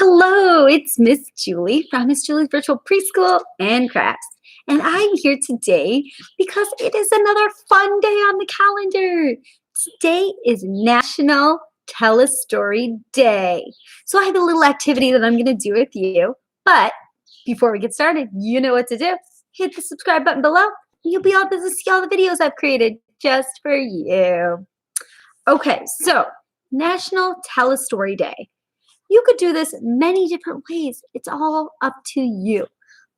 Hello, it's Miss Julie from Miss Julie's Virtual Preschool and Crafts. And I'm here today because it is another fun day on the calendar. Today is National Tell a Story Day. So I have a little activity that I'm going to do with you. But before we get started, you know what to do. Hit the subscribe button below. And you'll be able to see all the videos I've created just for you. Okay, so National Tell a Story Day. You could do this many different ways. It's all up to you.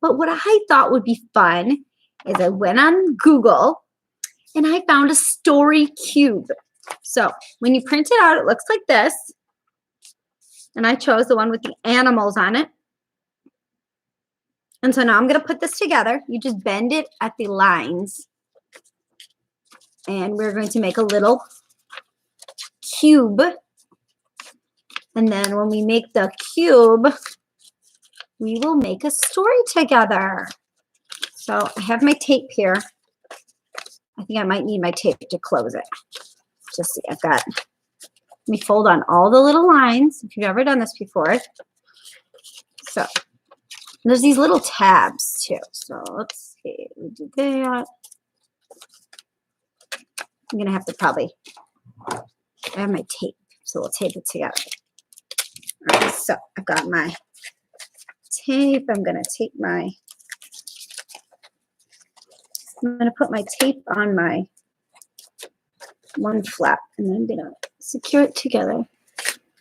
But what I thought would be fun is I went on Google and I found a story cube. So when you print it out, it looks like this. And I chose the one with the animals on it. And so now I'm going to put this together. You just bend it at the lines. And we're going to make a little cube. And then when we make the cube, we will make a story together. So I have my tape here. I think I might need my tape to close it. Just see, let me fold on all the little lines, if you've ever done this before. So there's these little tabs too. So let's see, we do that. I'm gonna have to I have my tape, so we'll tape it together. All right, so I've got my tape. I'm going to put my tape on my one flap, and then I'm going to secure it together. And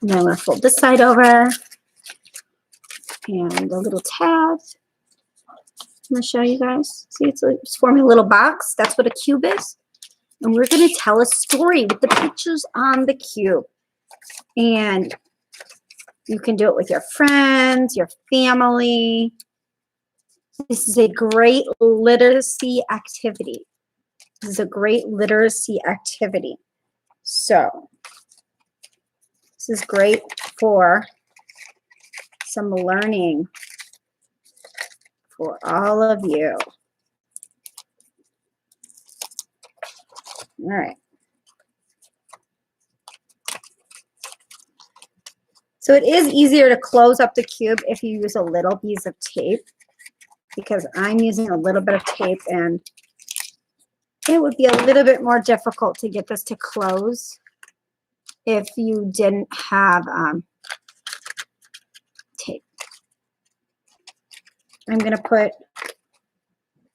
then I'm going to fold this side over, and the little tabs. I'm going to show you guys. See, it's forming a little box. That's what a cube is. And we're going to tell a story with the pictures on the cube. And you can do it with your friends, your family. This is a great literacy activity. So this is great for some learning for all of you. All right. So it is easier to close up the cube if you use a little piece of tape, because I'm using a little bit of tape and it would be a little bit more difficult to get this to close if you didn't have tape. I'm going to put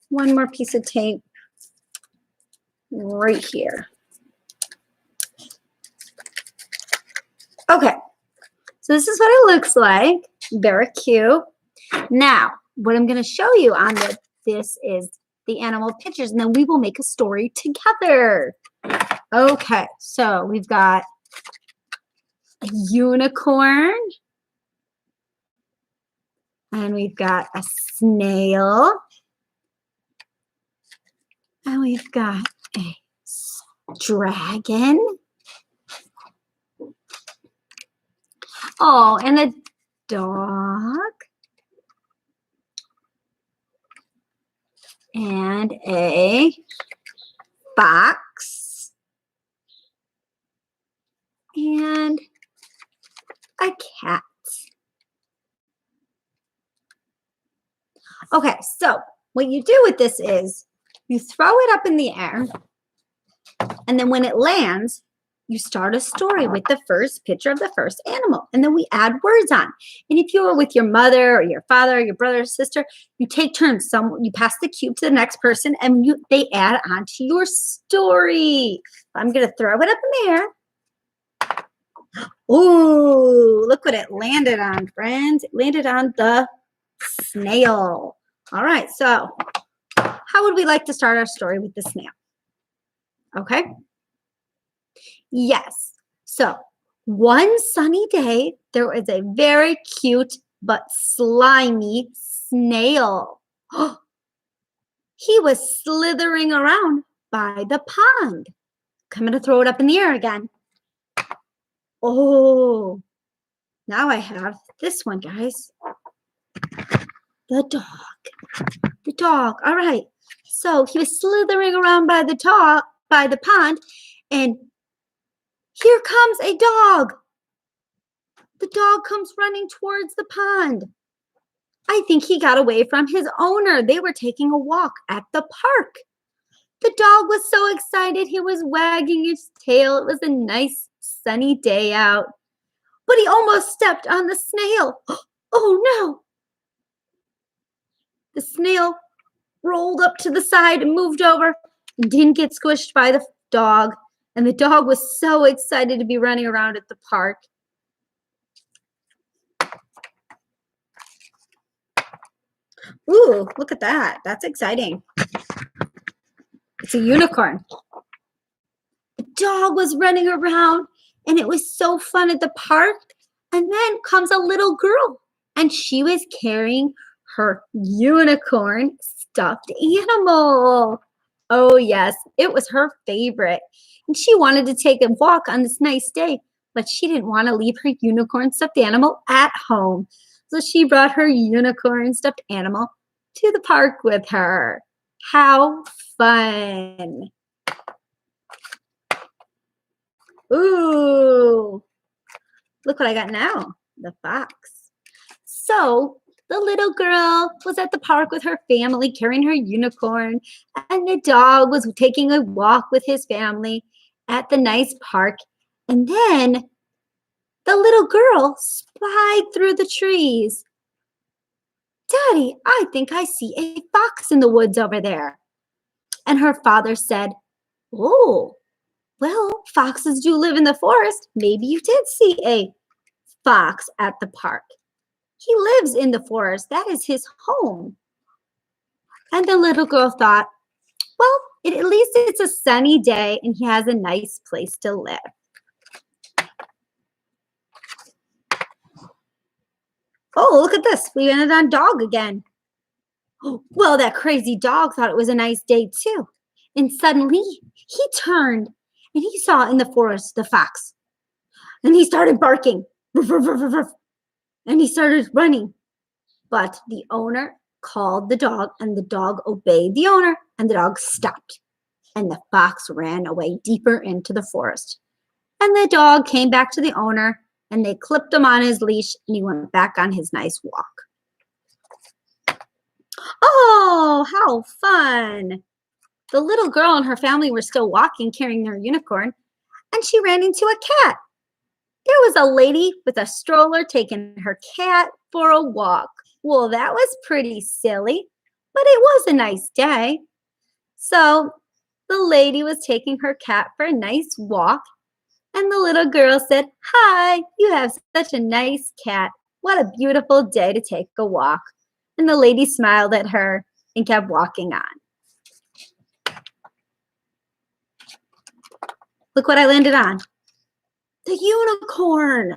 one more piece of tape right here. Okay. So this is what it looks like. Very cute. Now, what I'm going to show you on this is the animal pictures, and then we will make a story together. Okay, so we've got a unicorn, and we've got a snail, and we've got a dragon. Oh, and a dog. And a fox. And a cat. Okay, so what you do with this is you throw it up in the air, and then when it lands, you start a story with the first picture of the first animal, and then we add words on. And if you were with your mother or your father or your brother or sister, you take turns. You pass the cube to the next person, and they add on to your story. I'm going to throw it up in the air. Ooh, look what it landed on, friends. It landed on the snail. All right, so how would we like to start our story with the snail? Okay. Yes. So one sunny day, there was a very cute but slimy snail. He was slithering around by the pond. I'm going to throw it up in the air again. Oh, now I have this one, guys. The dog. The dog. All right. So he was slithering around by the pond, and here comes a dog. The dog comes running towards the pond. I think he got away from his owner. They were taking a walk at the park. The dog was so excited he was wagging his tail. It was a nice sunny day out. But he almost stepped on the snail. Oh no! The snail rolled up to the side and moved over and didn't get squished by the dog. And the dog was so excited to be running around at the park. Ooh, look at that. That's exciting. It's a unicorn. The dog was running around and it was so fun at the park. And then comes a little girl and she was carrying her unicorn stuffed animal. Oh yes, it was her favorite. And she wanted to take a walk on this nice day, but she didn't want to leave her unicorn stuffed animal at home. So she brought her unicorn stuffed animal to the park with her. How fun. Ooh, look what I got now, the fox. So the little girl was at the park with her family carrying her unicorn, and the dog was taking a walk with his family at the nice park. And then the little girl spied through the trees. Daddy, I think I see a fox in the woods over there. And her father said, oh, well, foxes do live in the forest. Maybe you did see a fox at the park. He lives in the forest. That is his home. And the little girl thought, well, at least it's a sunny day and he has a nice place to live. Oh, look at this. We landed on dog again. Oh, well, that crazy dog thought it was a nice day too. And suddenly he turned and he saw in the forest the fox. And he started barking. Ruff, ruff, ruff, ruff, ruff. And he started running. But the owner called the dog and the dog obeyed the owner and the dog stopped. And the fox ran away deeper into the forest. And the dog came back to the owner and they clipped him on his leash and he went back on his nice walk. Oh, how fun. The little girl and her family were still walking carrying their unicorn and she ran into a cat. There was a lady with a stroller taking her cat for a walk. Well, that was pretty silly, but it was a nice day. So the lady was taking her cat for a nice walk, and the little girl said, hi, you have such a nice cat. What a beautiful day to take a walk. And the lady smiled at her and kept walking on. Look what I landed on. The unicorn.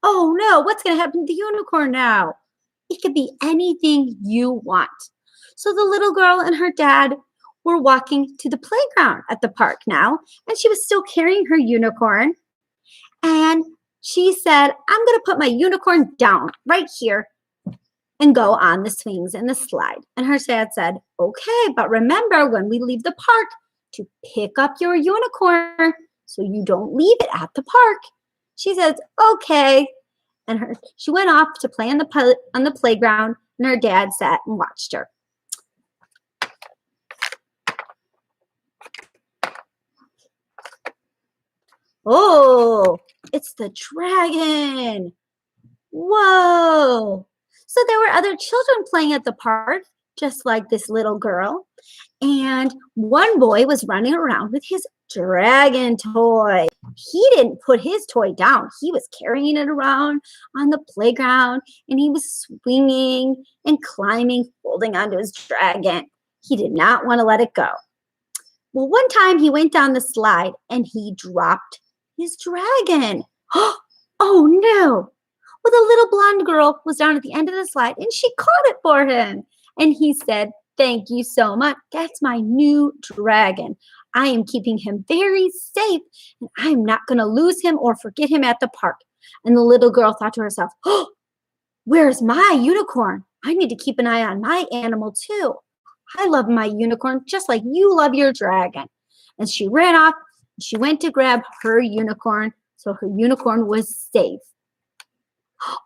Oh no, what's going to happen to the unicorn now? It could be anything you want. So the little girl and her dad were walking to the playground at the park now, and she was still carrying her unicorn. And she said, I'm going to put my unicorn down right here and go on the swings and the slide. And her dad said, okay, but remember when we leave the park to pick up your unicorn so you don't leave it at the park. She says, okay. And she went off to play on the playground, and her dad sat and watched her. Oh, it's the dragon. Whoa. So there were other children playing at the park, just like this little girl. And one boy was running around with his dragon toy. He didn't put his toy down. He was carrying it around on the playground, and he was swinging and climbing, holding onto his dragon. He did not want to let it go. Well, one time he went down the slide and he dropped his dragon. Oh no. Well, the little blonde girl was down at the end of the slide and she caught it for him. And he said, thank you so much. That's my new dragon. I am keeping him very safe, and I'm not going to lose him or forget him at the park. And the little girl thought to herself, oh, where's my unicorn? I need to keep an eye on my animal too. I love my unicorn just like you love your dragon. And she ran off. She went to grab her unicorn, so her unicorn was safe.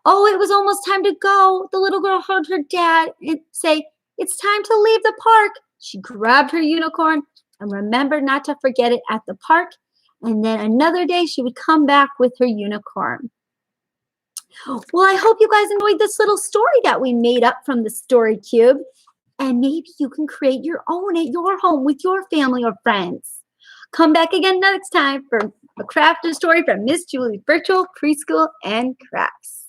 Oh, it was almost time to go. The little girl heard her dad say, "It's time to leave the park." She grabbed her unicorn and remembered not to forget it at the park. And then another day she would come back with her unicorn. Well, I hope you guys enjoyed this little story that we made up from the story cube. And maybe you can create your own at your home with your family or friends. Come back again next time for a craft and story from Miss Julie's Virtual Preschool and Crafts.